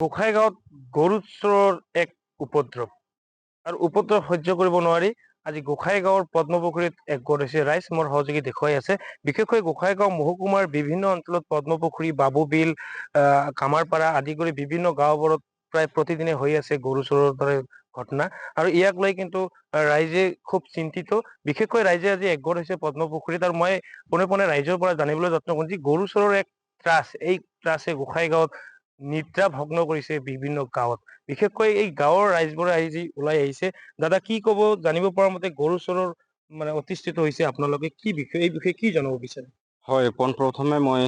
গোসাইগাঁৱত গৰু চোৰৰ এক উপদ্ৰৱ আৰু উপদ্ৰৱ সহ্য কৰিব নোৱাৰি আজি গোসাইগাঁৱৰ পদ্মপুখুৰীত একগোট হৈছে ৰাইজ। মোৰ সহযোগী দেখুৱাই আছে, বিশেষকৈ গোসাইগাঁও মহকুমাৰ বিভিন্ন অঞ্চলত পদ্মপুখুৰী, বাবুবিল, কামাৰপাৰা আদি কৰি বিভিন্ন গাঁওবোৰত প্ৰায় প্ৰতিদিনে হৈ আছে গৰু চোৰৰ দৰে ঘটনা। আৰু ইয়াক লৈ কিন্তু ৰাইজে খুব চিন্তিত। বিশেষকৈ ৰাইজে আজি একগোট হৈছে পদ্মপুখুৰীত। আৰু মই পোনে পোনে ৰাইজৰ পৰা জানিবলৈ যত্ন কৰিছো, গৰু চোৰৰ এক ত্ৰাস, এই ত্ৰাসে গোসাইগাঁৱত নিদ্ৰা ভগ্ন কৰিছে বিভিন্ন গাঁৱত। বিশেষকৈ এই গাঁৱৰ ৰাইজবোৰে আজি ওলাই আহিছে। দাদা, কি কব? জানিব পৰা মতে গৰু চোৰৰ অতিষ্ঠিত হৈছে আপোনালোকে, কি বিষয়, এই বিষয়ে কি জনাব বিচাৰে? হয়, পোনপ্ৰথমে মই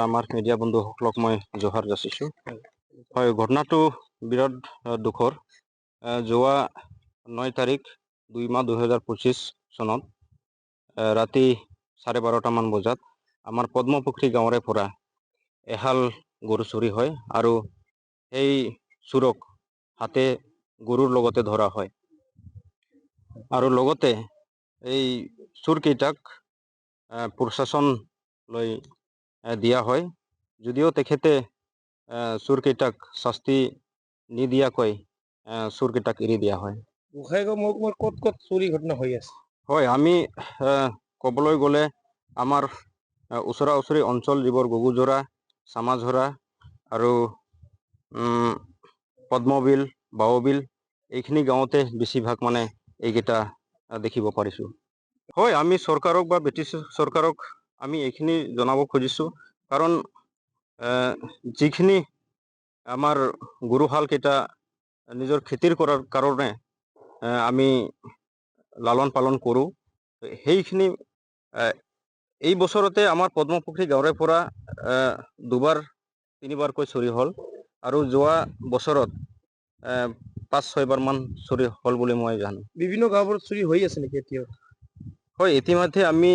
আমাৰ মিডিয়া বন্ধুসকলক মই জোহাৰ যাচিছোঁ। হয়, ঘটনাটো বিৰাট দুখৰ। যোৱা 9 তাৰিখ 2 মাহ 2025 চনত ৰাতি 12:30 মান বজাত আমাৰ পদ্মপুখুৰী গাঁৱৰে পৰা এহাল গৰু চুৰি হয় আৰু সেই চোৰক হাতে গৰুৰ লগতে ধৰা হয়। আৰু লগতে এই চোৰকেইটাক প্ৰশাসনলৈ দিয়া হয়, যদিও তেখেতে চোৰকেইটাক শাস্তি নিদিয়াকৈ চোৰকেইটাক এৰি দিয়া হয়। গোসাইগাঁও মহকুমাৰ ক'ত ক'ত চুৰি ঘটনা হৈ আছে? হয়, আমি ক'বলৈ গ'লে আমাৰ ওচৰা ওচৰি অঞ্চল যিবোৰ গগুজৰা, চামাঝৰা আৰু পদ্মবিল, বাওবিল, এইখিনি গাঁৱতে বেছিভাগ মানে এইকেইটা দেখিব পাৰিছোঁ। হয়, আমি চৰকাৰক বা ব্ৰিটিছ চৰকাৰক আমি এইখিনি জনাব খুজিছোঁ, কাৰণ যিখিনি আমাৰ গৰুহালকেইটা নিজৰ খেতিৰ কৰাৰ কাৰণে আমি লালন পালন কৰোঁ, সেইখিনি এই বছৰতে আমাৰ পদ্মপুখুৰী গাঁৱৰে পৰা দুবাৰ তিনিবাৰকৈ চুৰি হ'ল আৰু যোৱা বছৰত 5-6বাৰ মান চুৰি হ'ল বুলি মই জানো। বিভিন্ন গাঁওবোৰত চুৰি হৈ আছে নেকি এতিয়াও? হয়, ইতিমধ্যে আমি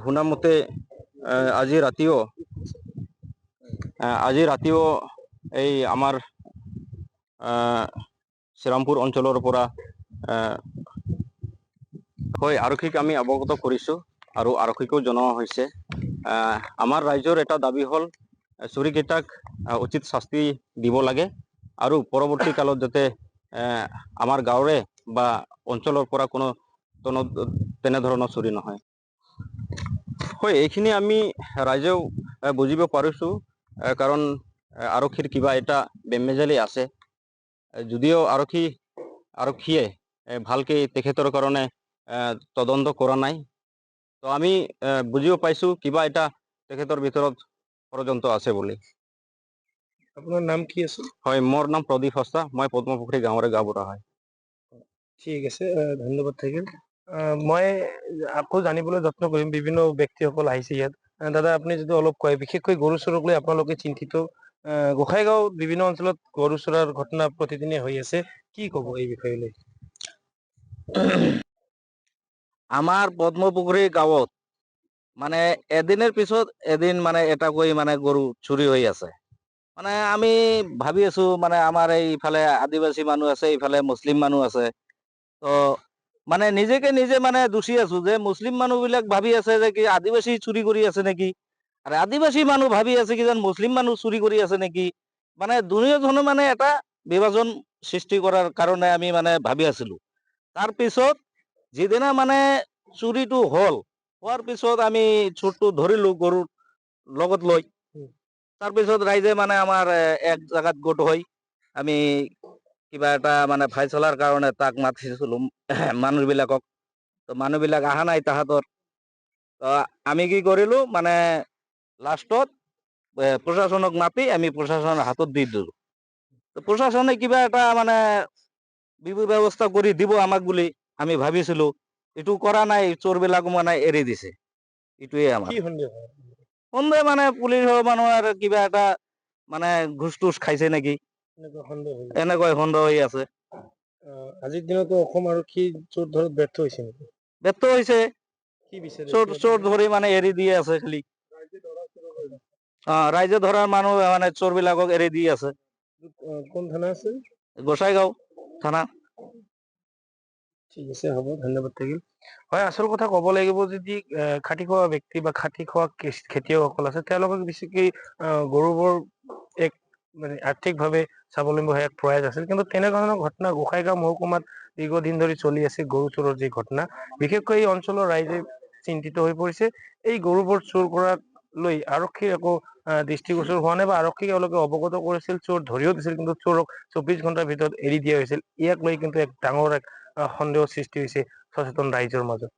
শুনামতে আজি ৰাতিও এই আমাৰ শ্ৰীৰামপুৰ অঞ্চলৰ পৰা হয়, আৰক্ষীক আমি অৱগত কৰিছোঁ আৰু আৰক্ষীকো জনোৱা হৈছে। আমাৰ ৰাইজৰ এটা দাবী হ'ল চোৰকেইটাক উচিত শাস্তি দিব লাগে আৰু পৰৱৰ্তী কালত যাতে আমাৰ গাঁৱৰে বা অঞ্চলৰ পৰা কোনো তেনেধৰণৰ চুৰি নহয়। হয়, এইখিনি আমি ৰাইজেও বুজিব পাৰিছোঁ, কাৰণ আৰক্ষীৰ কিবা এটা বেমেজালি আছে। যদিও আৰক্ষীয়ে ভালকৈ তেখেতৰ কাৰণে তদন্ত কৰা নাই, তো আমি বুজিও পাইছোঁ কিবা এটা তেখেতৰ ভিতৰত ষড়যন্ত্ৰ আছে বুলি। আপোনাৰ নাম কি আছিল? হয়, মোৰ নাম প্ৰদীপ হস্তা, মই পদ্মপুখুৰী গাঁৱৰে গাঁওবুঢ়া হয়। ঠিক আছে, ধন্যবাদ থাকিল। মই আকৌ জানিবলৈ যত্ন কৰিম, বিভিন্ন ব্যক্তিসকল আহিছে ইয়াত। দাদা, আপুনি যদি অলপ কয়, বিশেষকৈ গৰু চোৰক লৈ আপোনালোকে চিন্তিত। গোসাইগাঁও বিভিন্ন অঞ্চলত গৰু চোৰাৰ ঘটনা প্ৰতিদিনে হৈ আছে, কি কব এই বিষয়ে লৈ? আমাৰ পদ্মপুখুৰী গাঁৱত মানে এদিনেৰ পিছত এদিন মানে এটাকৈ মানে গৰু চুৰি হৈ আছে। মানে আমি ভাবি আছো, মানে আমাৰ এইফালে আদিবাসী মানুহ আছে, এইফালে মুছলিম মানুহ আছে। তো মানে নিজকে নিজে মানে দোষী আছো যে মুছলিম মানুহ বিলাক ভাবি আছে যে কি আদিবাসী চুৰি কৰি আছে নেকি, আৰু আদিবাসী মানুহ ভাবি আছে কি যেন মুছলিম মানুহ চুৰি কৰি আছে নেকি। মানে দুয়োজনে মানে এটা বিভাজন সৃষ্টি কৰাৰ কাৰণে আমি মানে ভাবি আছিলো। তাৰ পিছত যিদিনা মানে চুৰিটো হোৱাৰ পিছত আমি চোৰটো ধৰিলো গৰুৰ লগত লৈ। তাৰপিছত ৰাইজে মানে আমাৰ এক জাগাত গোট হৈ আমি কিবা এটা মানে ফাইচলাৰ কাৰণে তাক মাতিছিলো মানুহ বিলাকক। তো মানুহ বিলাক অহা নাই তাহাঁতৰ। তো আমি কি কৰিলো, মানে লাষ্টত প্ৰশাসনক মাতি আমি প্ৰশাসনৰ হাতত দি দিলো। তো প্ৰশাসনে কিবা এটা মানে বিধি ব্যৱস্থা কৰি দিব আমাক বুলি আমি ভাবিছিলো, এইটো কৰা নাই, চোৰ বিলাকো মানে এৰি দিছে। এইটোৱে কি আমাৰ সন্দেহ? সন্দেহ, মানে পুলিচৰ মানুহৰ কিবা এটা মানে ঘুচ টুচ খাইছে নেকি, এনেকুৱা সন্দেহ হৈ এনেকৈ সন্দেহ হৈ আছে। আজিৰ দিনতো অসম আৰক্ষী চোৰ ধৰাত ব্যৰ্থ হৈছে নেকি? ব্যৰ্থ হৈছে, কি বিচাৰে চোৰ এতিয়া চোৰ আপুনি? ধৰি মানে এৰি দিয়ে আছে খালি। ৰাইজে ধৰাৰ মানুহ মানে চোৰ বিলাকক এৰি দি আছে। কোন থানা আছে? গোসাইগাঁও থানা। ঠিক আছে, হ'ব, ধন্যবাদ থাকিল। হয়, আচল কথা ক'ব লাগিব, যদি খাটি খোৱা ব্যক্তি বা খাটি খোৱা খেতিয়কসকল আছে, তেওঁলোকক বেছিকৈ গৰুবোৰ এক মানে আৰ্থিকভাৱে স্বাৱলম্বী হোৱাৰ এক প্ৰয়াস আছিল। কিন্তু তেনেধৰণৰ ঘটনা গোসাইগাঁও মহকুমাত দীৰ্ঘদিন ধৰি চলি আছে গৰু চোৰৰ যি ঘটনা। বিশেষকৈ এই অঞ্চলৰ ৰাইজে চিন্তিত হৈ পৰিছে। এই গৰুবোৰ চুৰ কৰাক লৈ আৰক্ষীৰ একো দৃষ্টিগোচৰ হোৱা নাই বা আৰক্ষীক এওঁলোকে অৱগত কৰিছিল, চোৰ ধৰিও দিছিল, কিন্তু চোৰক 24 ঘণ্টাৰ ভিতৰত এৰি দিয়া হৈছিল। ইয়াক লৈ কিন্তু এক ডাঙৰ এক সন্দেহৰ সৃষ্টি হৈছে সচেতন ৰাইজৰ মাজত।